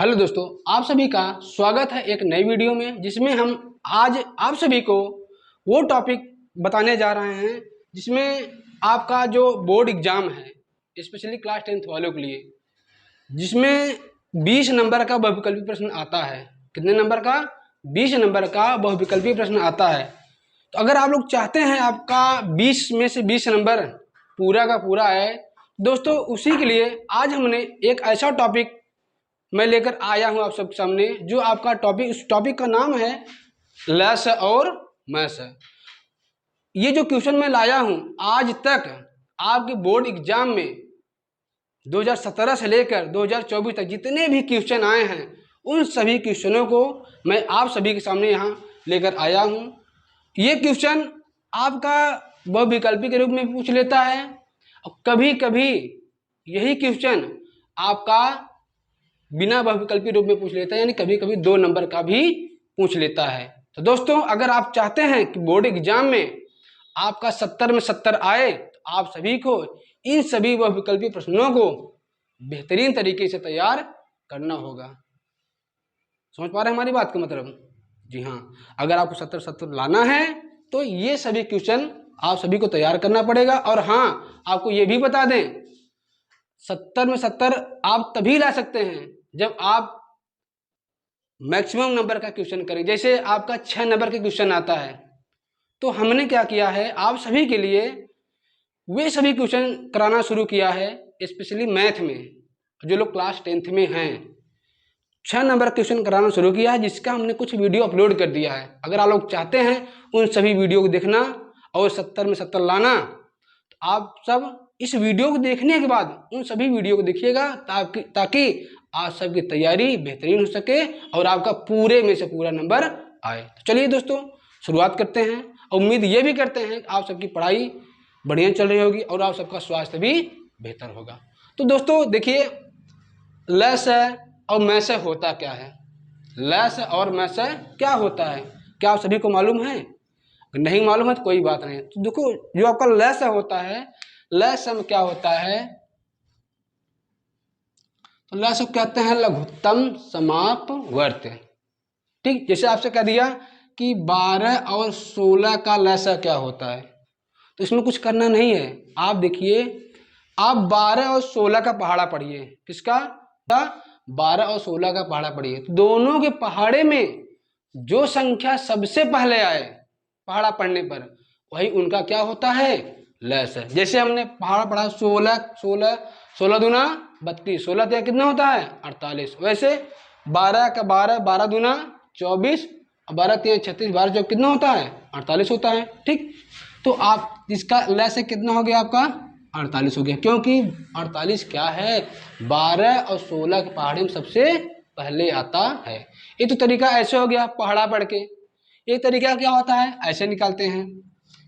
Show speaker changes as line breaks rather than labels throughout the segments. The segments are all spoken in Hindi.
हेलो दोस्तों, आप सभी का स्वागत है एक नई वीडियो में, जिसमें हम आज आप सभी को वो टॉपिक बताने जा रहे हैं जिसमें आपका जो बोर्ड एग्ज़ाम है, स्पेशली क्लास 10th वालों के लिए, जिसमें 20 नंबर का बहुविकल्पी प्रश्न आता है। कितने नंबर का? 20 नंबर का बहुविकल्पी प्रश्न आता है। तो अगर आप लोग चाहते हैं आपका 20 में से 20 नंबर पूरा का पूरा है दोस्तों, उसी के लिए आज हमने एक ऐसा टॉपिक मैं लेकर आया हूं आप सबके सामने, जो आपका टॉपिक, उस टॉपिक का नाम है लेस और मैथ्स। ये जो क्वेश्चन मैं लाया हूं, आज तक आपके बोर्ड एग्जाम में 2017 से लेकर 2024 तक जितने भी क्वेश्चन आए हैं, उन सभी क्वेश्चनों को मैं आप सभी के सामने यहाँ लेकर आया हूँ। ये क्वेश्चन आपका बहुविकल्पी के रूप में पूछ लेता है, और कभी कभी यही क्वेश्चन आपका बिना बहुविकल्पी रूप में पूछ लेता है, यानी कभी कभी 2 नंबर का भी पूछ लेता है। तो दोस्तों, अगर आप चाहते हैं कि बोर्ड एग्जाम में आपका 70 में 70 आए, तो आप सभी को इन सभी बहुविकल्पी प्रश्नों को बेहतरीन तरीके से तैयार करना होगा। समझ पा रहे हैं हमारी बात का मतलब? जी हाँ, अगर आपको 70-70 लाना है तो ये सभी क्वेश्चन आप सभी को तैयार करना पड़ेगा। और हाँ, आपको ये भी बता दें, 70 में 70 आप तभी ला सकते हैं जब आप मैक्सिमम नंबर का क्वेश्चन करें। जैसे आपका 6 नंबर का क्वेश्चन आता है, तो हमने क्या किया है, आप सभी के लिए वे सभी क्वेश्चन कराना शुरू किया है, स्पेशली मैथ में। जो लोग क्लास 10th में हैं, 6 नंबर क्वेश्चन कराना शुरू किया है, जिसका हमने कुछ वीडियो अपलोड कर दिया है। अगर आप लोग चाहते हैं उन सभी वीडियो को देखना और 70 में 70 लाना, तो आप सब इस वीडियो को देखने के बाद उन सभी वीडियो को देखिएगा, ताकि आप सबकी तैयारी बेहतरीन हो सके और आपका पूरे में से पूरा नंबर आए। तो चलिए दोस्तों, शुरुआत करते हैं। उम्मीद ये भी करते हैं कि आप सबकी पढ़ाई बढ़िया चल रही होगी और आप सबका स्वास्थ्य भी बेहतर होगा। तो दोस्तों देखिए, लेस और मैथ्स होता क्या है? लेस और मैथ्स क्या होता है, क्या आप सभी को मालूम है? अगर नहीं मालूम है तो कोई बात नहीं। तो देखो, जो आपका लेस होता है, लेस में क्या होता है, तो लेस कहते हैं लघुत्तम समापवर्त। ठीक, जैसे आपसे कह दिया कि 12 और 16 का लेस क्या होता है, तो इसमें कुछ करना नहीं है। आप देखिए, आप 12 और 16 का पहाड़ा पढ़िए। किसका? 12 और 16 का पहाड़ा पढ़िए। तो दोनों के पहाड़े में जो संख्या सबसे पहले आए पहाड़ा पढ़ने पर, वही उनका क्या होता है? लेस है। जैसे हमने पहाड़ा पढ़ा 16 दूना 32, 16 तिया कितना होता है? 48। वैसे 12 का 12, 12 दूना 24, 12 तिया 36, 12 चौक कितना होता है? 48 होता है। ठीक, तो आप इसका लेस कितना हो गया आपका? 48 हो गया, क्योंकि 48 क्या है? 12 और 16 के पहाड़े में सबसे पहले आता है। ये तो तरीका ऐसे हो गया पहाड़ा पढ़ के। एक तरीका क्या होता है, ऐसे निकालते हैं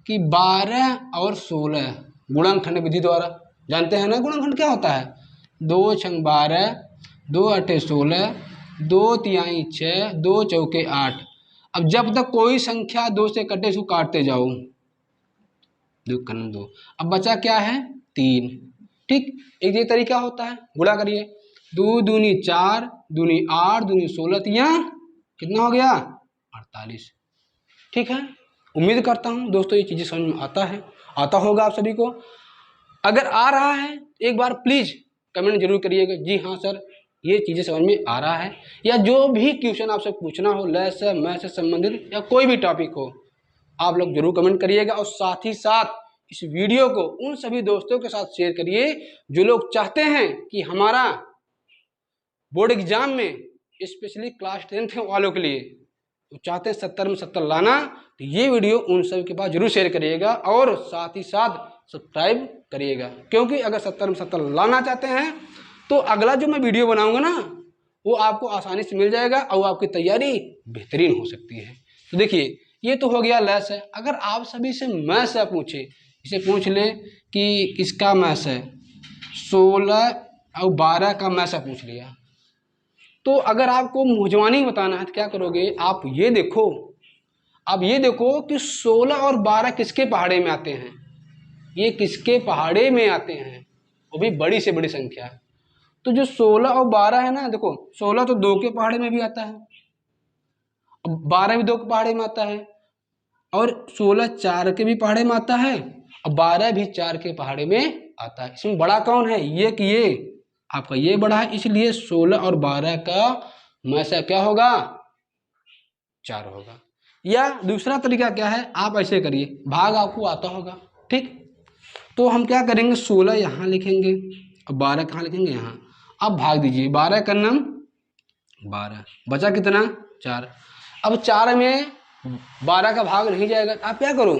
कि 12 और 16 गुणनखंड विधि द्वारा, जानते हैं ना गुणनखंड क्या होता है? 2 छंग 12, 2 अठे 16, 2 तिहाई 6, 2 चौके 8। अब जब तक कोई संख्या 2 से कटे उसको काटते जाओ, 2 अब बचा क्या है? 3। ठीक, एक ये तरीका होता है, गुणा करिए। 2 दूनी 4, दूनी 8, दूनी 16 तिया कितना हो गया? 48। ठीक है, उम्मीद करता हूँ दोस्तों ये चीज़ें समझ में आता होगा आप सभी को। अगर आ रहा है, एक बार प्लीज़ कमेंट जरूर करिएगा, जी हाँ सर ये चीज़ें समझ में आ रहा है। या जो भी क्वेश्चन आपसे पूछना हो, लेस मैथ से संबंधित या कोई भी टॉपिक हो, आप लोग जरूर कमेंट करिएगा। और साथ ही साथ इस वीडियो को उन सभी दोस्तों के साथ शेयर करिए जो लोग चाहते हैं कि हमारा बोर्ड एग्जाम में, स्पेशली क्लास 10th वालों के लिए, तो चाहते हैं 70 में 70 लाना, तो ये वीडियो उन सभी के पास जरूर शेयर करिएगा और साथ ही साथ सब्सक्राइब करिएगा। क्योंकि अगर 70 में 70 लाना चाहते हैं तो अगला जो मैं वीडियो बनाऊंगा ना, वो आपको आसानी से मिल जाएगा और आपकी तैयारी बेहतरीन हो सकती है। तो देखिए, ये तो हो गया लेस है। अगर आप सभी से मैथ्स पूछे, इसे पूछ ले कि किसका मैथ्स है, 16 और 12 का मैथ्स पूछ लिया, तो अगर आपको मुझवानी बताना है तो क्या करोगे? आप ये देखो कि 16 और 12 किसके पहाड़े में आते हैं। ये किसके पहाड़े में आते हैं, वो भी बड़ी से बड़ी संख्या है। तो जो 16 और 12 है ना, देखो 16 तो 2 के पहाड़े में भी आता है, 12 भी 2 के पहाड़े में आता है, और 16 4 के भी पहाड़े में आता है, और 12 भी 4 के पहाड़े में आता है। इसमें बड़ा कौन है? ये कि ये आपका ये बड़ा है, इसलिए 16 और 12 का मसा क्या होगा? 4 होगा। या दूसरा तरीका क्या है, आप ऐसे करिए, भाग आपको आता होगा, ठीक, तो हम क्या करेंगे, 16 यहाँ लिखेंगे और 12 कहाँ लिखेंगे? यहाँ। अब भाग दीजिए, 12 का नाम 12, बचा कितना? 4। अब 4 में 12 का भाग नहीं जाएगा, आप क्या करो,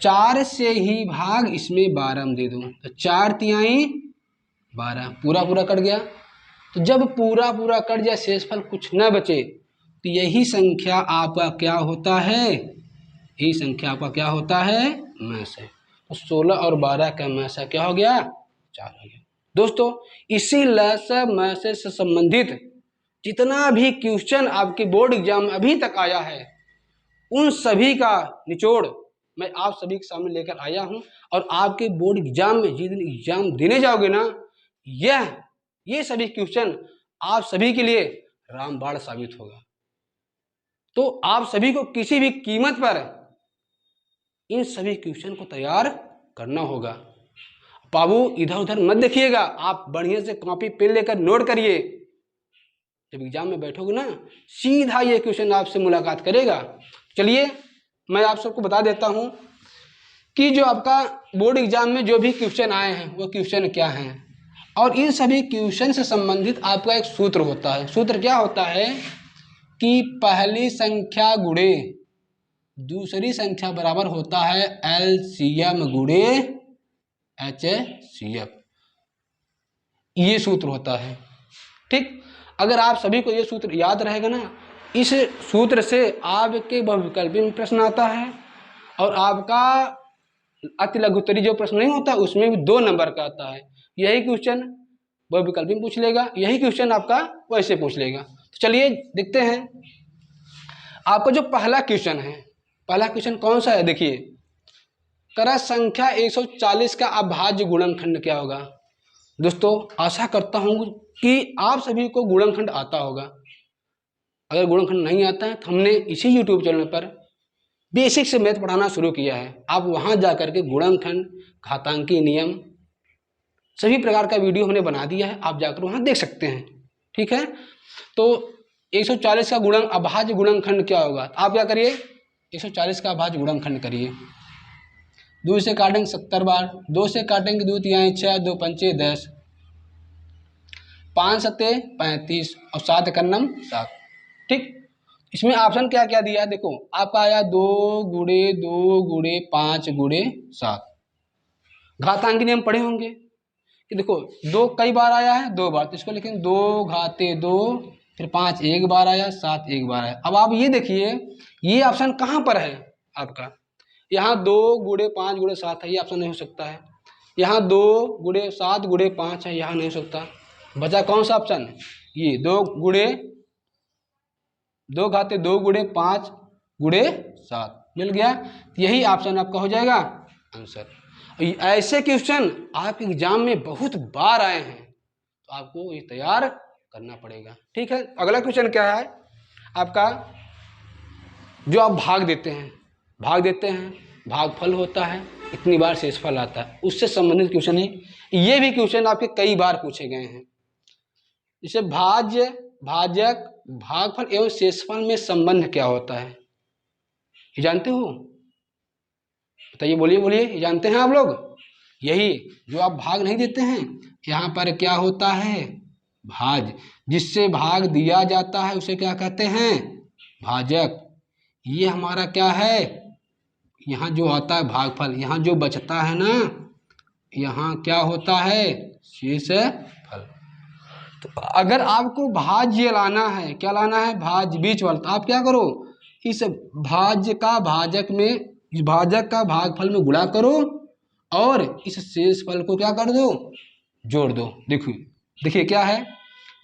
4 से ही भाग इसमें 12 में दे दो, तो 4 तिहाई 12, पूरा पूरा कट गया। तो जब पूरा पूरा कट जाए, शेषफल कुछ न बचे, तो यही संख्या आपका क्या होता है? यही संख्या आपका क्या होता है? मैस है। तो 16 और 12 का मैस क्या हो गया? 4 हो गया। दोस्तों, इसी लस मैसे से संबंधित जितना भी क्वेश्चन आपके बोर्ड एग्जाम में अभी तक आया है, उन सभी का निचोड़ मैं आप सभी के सामने लेकर आया हूं, और आपके बोर्ड एग्जाम में जिस दिन एग्जाम देने जाओगे ना, ये सभी क्वेश्चन आप सभी के लिए रामबाण साबित होगा। तो आप सभी को किसी भी कीमत पर इन सभी क्वेश्चन को तैयार करना होगा। बाबू इधर उधर मत देखिएगा, आप बढ़िया से कॉपी पेन लेकर नोट करिए। जब एग्जाम में बैठोगे ना, सीधा ये क्वेश्चन आपसे मुलाकात करेगा। चलिए मैं आप सबको बता देता हूं कि जो आपका बोर्ड एग्जाम में जो भी क्वेश्चन आए हैं वो क्वेश्चन क्या हैं, और इन सभी क्वेश्चन से संबंधित आपका एक सूत्र होता है। सूत्र क्या होता है कि पहली संख्या गुणे दूसरी संख्या बराबर होता है एलसीएम गुणे एचसीएफ, ये सूत्र होता है, ठीक। अगर आप सभी को ये सूत्र याद रहेगा ना, इस सूत्र से आपके बहुविकल्पी में प्रश्न आता है, और आपका अति लघुत्तरी जो प्रश्न नहीं होता उसमें भी 2 नंबर का आता है। यही क्वेश्चन बहुविकल्पी में पूछ लेगा, यही क्वेश्चन आपका वैसे पूछ लेगा। तो चलिए देखते हैं आपका जो पहला क्वेश्चन है। पहला क्वेश्चन कौन सा है? देखिए, क्रम संख्या 140 का अभाज्य गुणनखंड क्या होगा? दोस्तों, आशा करता हूं कि आप सभी को गुणनखंड आता होगा। अगर गुणनखंड नहीं आता है तो हमने इसी यूट्यूब चैनल पर बेसिक से मैथ पढ़ाना शुरू किया है। आप वहां जाकर के गुणनखंड, घातांकी नियम, सभी प्रकार का वीडियो हमने बना दिया है, आप जाकर वहां देख सकते हैं, ठीक है। तो 140 का अभाज्य गुणनखंड क्या होगा? आप क्या करिए, 140 का अभाज्य गुणनखंड करिए। 2 से काटेंगे 70 बार, 2 से काटेंगे 2 तिहाई 6, 2 पंचे 10, 5 सत्ते 35 और 7 एकन्नम 7, ठीक। इसमें ऑप्शन क्या क्या दिया है? देखो आपका आया 2 गुणे 2 गुणे 5 गुणे 7। घातांकी नियम पढ़े होंगे कि देखो 2 कई बार आया है? 2 बार, तो इसको लिखेंगे 2 घाते 2, फिर 5 एक बार आया, 7 एक बार आया। अब आप ये देखिए, ये ऑप्शन कहाँ पर है आपका? यहाँ 2 गुणे 5 गुणे 7 है, ये ऑप्शन नहीं हो सकता है। यहाँ 2 गुणे 7 गुणे 5 है, यहाँ नहीं हो सकता। बचा कौन सा ऑप्शन? ये 2 गुणे 2 घाते 2 गुणे 5 गुणे 7 मिल गया। यही ऑप्शन आपका हो जाएगा आंसर। ऐसे क्वेश्चन आपके एग्जाम में बहुत बार आए हैं, तो आपको ये तैयार करना पड़ेगा, ठीक है। अगला क्वेश्चन क्या है आपका? जो आप भाग देते हैं, भागफल होता है, इतनी बार शेषफल आता है, उससे संबंधित क्वेश्चन है। ये भी क्वेश्चन आपके कई बार पूछे गए हैं। जैसे भाज्य, भाजक, भागफल एवं शेषफल में संबंध क्या होता है, ये जानते हो? बताइए, बोलिए बोलिए, ये जानते हैं आप लोग? यही जो आप भाग नहीं देते हैं, यहाँ पर क्या होता है? भाज, जिससे भाग दिया जाता है उसे क्या कहते हैं? भाजक। ये हमारा क्या है? यहाँ जो आता है भागफल, यहाँ जो बचता है ना, यहाँ क्या होता है? शेषफल। तो अगर आपको भाज्य लाना है, क्या लाना है? भाज्य बीच वाला, तो आप क्या करो, इस भाज्य का भाजक में, इस भाजक का भागफल में गुणा करो और इस शेषफल को क्या कर दो? जोड़ दो। देखिए क्या है?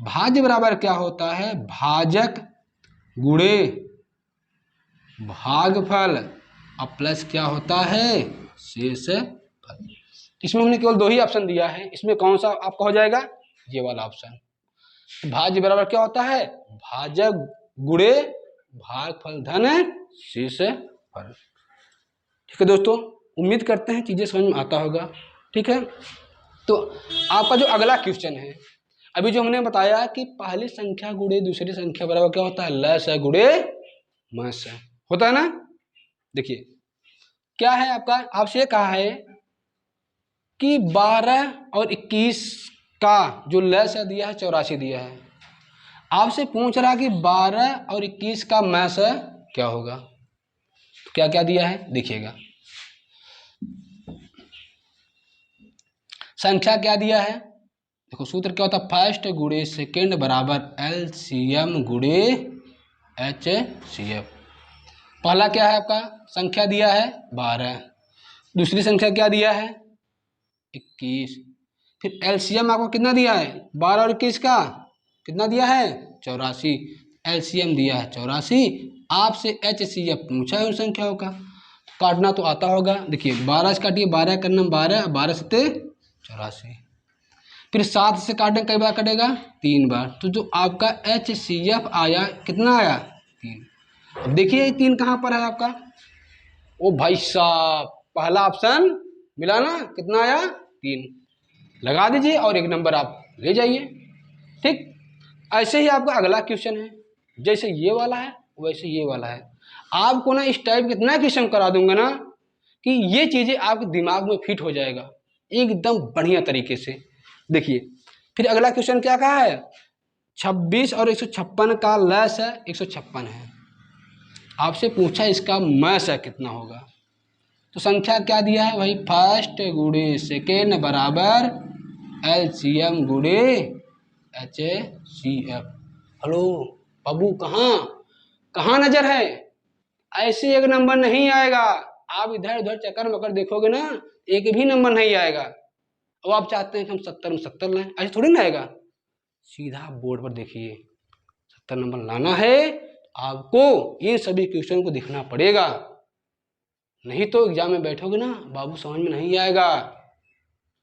भाज्य बराबर क्या होता है? भाजक गुणे भागफल और प्लस क्या होता है? शेषफल। इसमें हमने केवल 2 ही ऑप्शन दिया है, इसमें कौन सा आपका हो जाएगा? ये वाला ऑप्शन। भाज्य बराबर क्या होता है, भाजक गुणे भागफल धन शेष फल। ठीक है दोस्तों, उम्मीद करते हैं चीजें समझ में आता होगा। ठीक है, तो आपका जो अगला क्वेश्चन है, अभी जो हमने बताया कि पहली संख्या गुणे दूसरी संख्या बराबर क्या होता है, लस गुणे मस होता है ना। देखिए क्या है आपका, आपसे ये कहा है कि 12 और 21 का जो लस दिया है 84 दिया है। आपसे पूछ रहा कि 12 और 21 का मैस क्या होगा। तो क्या क्या दिया है देखिएगा, संख्या क्या दिया है, देखो सूत्र क्या होता है, फर्स्ट गुणे सेकेंड बराबर LCM गुणे HCF। पहला क्या है आपका, संख्या दिया है 12, दूसरी संख्या क्या दिया है 21, फिर LCM आपको कितना दिया है 12 और 21 का कितना दिया है 84, LCM दिया है 84, आपसे HCF पूछा है उन संख्याओं का, काटना तो आता होगा। देखिए 12 से काटिए, 12 करना 12, 12 से 84, फिर 7 से काटें कई बार कटेगा 3 बार, तो जो आपका HCF आया कितना आया 3। अब देखिए 3 कहाँ पर है आपका, ओ भाई साहब पहला ऑप्शन मिला ना, कितना आया 3, लगा दीजिए और 1 नंबर आप ले जाइए। ठीक, ऐसे ही आपका अगला क्वेश्चन है, जैसे ये वाला है वैसे ये वाला है। आपको ना इस टाइप कितना क्वेश्चन करा दूंगा ना कि ये चीजें आपके दिमाग में फिट हो जाएगा एकदम बढ़िया तरीके से। देखिए फिर अगला क्वेश्चन क्या कहा है, 26 और 156 का लस है 156 है, आपसे पूछा इसका मैस है कितना होगा। तो संख्या क्या दिया है भाई, फर्स्ट गुणे सेकेंड बराबर LCM गुणे HCF। हेलो बाबू कहाँ नजर है, ऐसे 1 नंबर नहीं आएगा, आप इधर उधर चक्कर मकर देखोगे ना 1 भी नंबर नहीं आएगा। अब आप चाहते हैं कि हम 70 में 70 लाएं, ऐसे थोड़ी ना आएगा, सीधा बोर्ड पर देखिए 70 नंबर लाना है आपको इन सभी क्वेश्चन को दिखना पड़ेगा, नहीं तो एग्जाम में बैठोगे ना बाबू समझ में नहीं आएगा।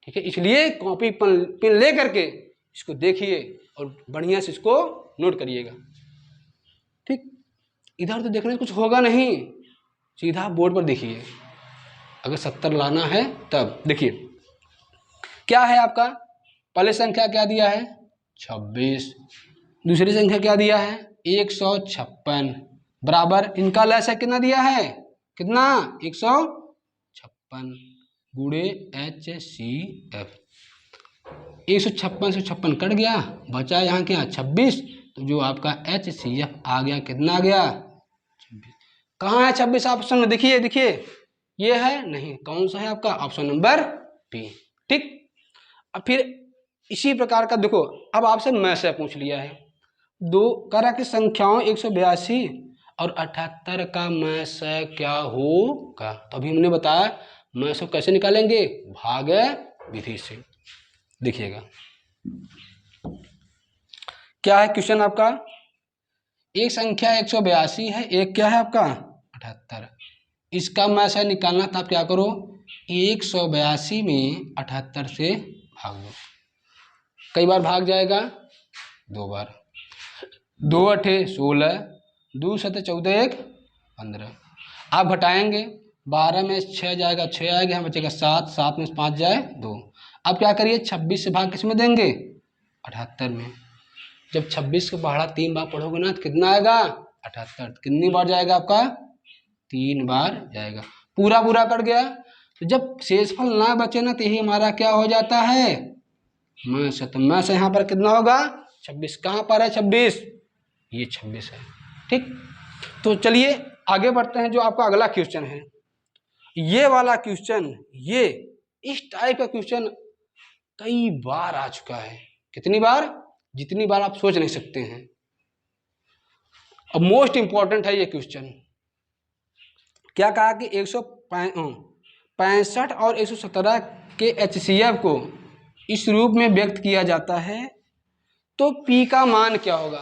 ठीक है, इसलिए कॉपी पेन ले करके इसको देखिए और बढ़िया से इसको नोट करिएगा। ठीक, इधर तो देखने कुछ होगा नहीं, सीधा बोर्ड पर देखिए, अगर 70 लाना है तब। देखिए क्या है आपका, पहले संख्या क्या दिया है 26, दूसरी संख्या क्या दिया है 156 बराबर इनका लस है कितना दिया है, कितना 156 गुणे HCF। 156 से 56 कट गया, बचा यहाँ क्या 26, तो जो आपका HCF आ गया कितना आ गया 26। कहाँ है 26 ऑप्शन में, देखिए देखिए ये है नहीं, कौन सा है आपका ऑप्शन नंबर B। ठीक, अब फिर इसी प्रकार का देखो, अब आपसे मैथ से पूछ लिया है, दो करा की संख्याओं 182 और 78 का मैथ क्या होगा। तो अभी हमने बताया मैथ कैसे निकालेंगे, भाग विधि से। देखिएगा क्या है क्वेश्चन आपका, एक संख्या 182 है, एक क्या है आपका 78, इसका मैथ निकालना था। आप क्या करो 182 में 78 से भाग दो, कई बार भाग जाएगा 2 बार, 2 8 16, 2 7 14 1 15। आप घटाएंगे 12 में 6 जाएगा 6 आएगा, यहाँ बचेगा 7, 7 में 5 जाए 2। अब क्या करिए 26 से भाग किस में देंगे 78 में, जब 26 को पहाड़ा 3 बार पढ़ोगे ना तो कितना आएगा 78, कितनी बार जाएगा आपका 3 बार जाएगा, पूरा पूरा कट गया। तो जब शेषफल ना बचे ना तो यही हमारा क्या हो जाता है मैथ। तो मैथ यहाँ पर कितना होगा 26, कहाँ पर है 26, ये 26 है। ठीक, तो चलिए आगे बढ़ते हैं। जो आपका अगला क्वेश्चन है ये वाला क्वेश्चन, ये इस टाइप का क्वेश्चन कई बार आ चुका है, कितनी बार, जितनी बार आप सोच नहीं सकते हैं। अब मोस्ट इंपॉर्टेंट है ये क्वेश्चन। क्या कहा कि 165 और 117 के HCF को इस रूप में व्यक्त किया जाता है तो P का मान क्या होगा।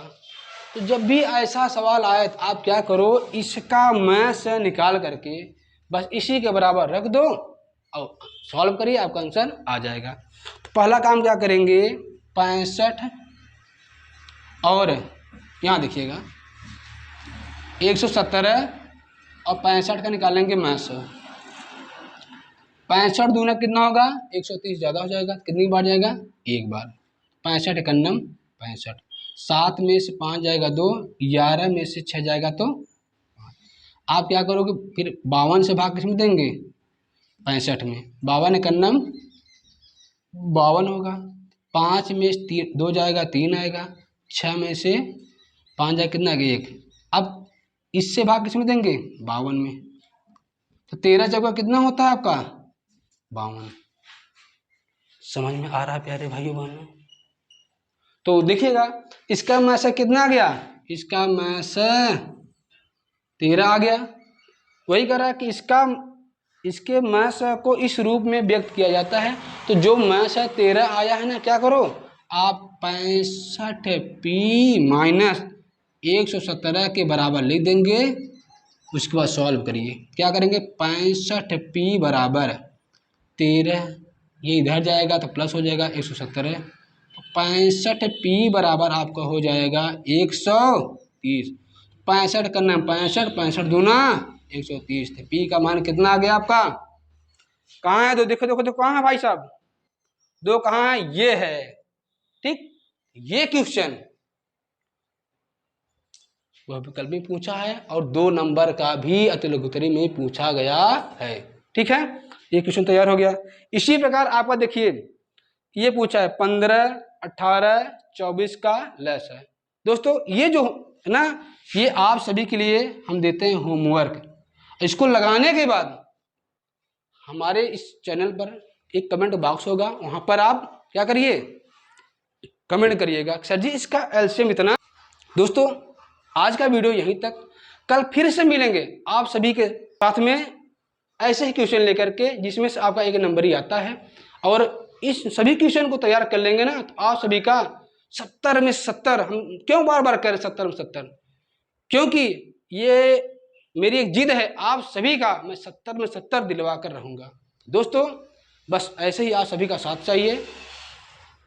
तो जब भी ऐसा सवाल आए तो आप क्या करो, इसका मैथ निकाल करके बस इसी के बराबर रख दो और सॉल्व करिए, आपका आंसर आ जाएगा। तो पहला काम क्या करेंगे, 65 और यहाँ देखिएगा 117 और 65 का निकालेंगे मैं 100। 65 दूना कितना होगा 130, ज़्यादा हो जाएगा, कितनी बार जाएगा एक बार। 65 एकन्नम 65, 7 में से 5 जाएगा 2, 11 में से 6 जाएगा तो 5। आप क्या करोगे फिर 52 से भाग किसमें देंगे 65 में, 52 एकन्नम 52 होगा। 5 में से 2 जाएगा 3 आएगा, 6 में से 5 जाएगा कितना आएगा 1। अब इससे भाग किसमें देंगे 52 में, तो 13 जगह कितना होता है आपका 52। समझ में आ रहा है प्यारे भाइयों बहनों? तो देखिएगा इसका मैसा कितना आ गया, इसका मैसा 13 आ गया। वही कह रहा है कि इसके मैसा को इस रूप में व्यक्त किया जाता है। तो जो मैसा 13 आया है ना, क्या करो आप 65p माइनस 117 के बराबर लिख देंगे। उसके बाद सॉल्व करिए, क्या करेंगे 65p बराबर 13, ये इधर जाएगा तो प्लस हो जाएगा 117, तो 65p बराबर आपका हो जाएगा 130। 65 करना 65, 65 दूना 130 थे। p का मान कितना आ गया आपका, कहाँ है दो, देखो देखो देखो कहाँ है भाई साहब, दो कहाँ है, ये है। ठीक, ये क्वेश्चन वह विकल्प में पूछा है और 2 नंबर का भी अति लघुत्तरी में पूछा गया है। ठीक है, ये क्वेश्चन तैयार हो गया। इसी प्रकार आपका देखिए ये पूछा है 15, 18, 24 का लेस है। दोस्तों ये जो है ना, ये आप सभी के लिए हम देते हैं होमवर्क। इसको लगाने के बाद हमारे इस चैनल पर एक कमेंट बॉक्स होगा, वहां पर आप क्या करिए कमेंट करिएगा सर जी इसका एलसीएम इतना। दोस्तों आज का वीडियो यहीं तक, कल फिर से मिलेंगे आप सभी के साथ में ऐसे ही क्वेश्चन लेकर के जिसमें से आपका एक नंबर ही आता है। और इस सभी क्वेश्चन को तैयार कर लेंगे ना, तो आप सभी का 70 में 70, हम क्यों बार बार करें 70 में 70, क्योंकि ये मेरी एक जिद है आप सभी का, मैं 70 में 70 दिलवा कर रहूँगा। दोस्तों बस ऐसे ही आप सभी का साथ चाहिए।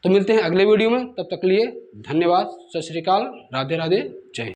तो मिलते हैं अगले वीडियो में, तब तक के लिए धन्यवाद, सत श्री अकाल, राधे राधे, जय हिंद।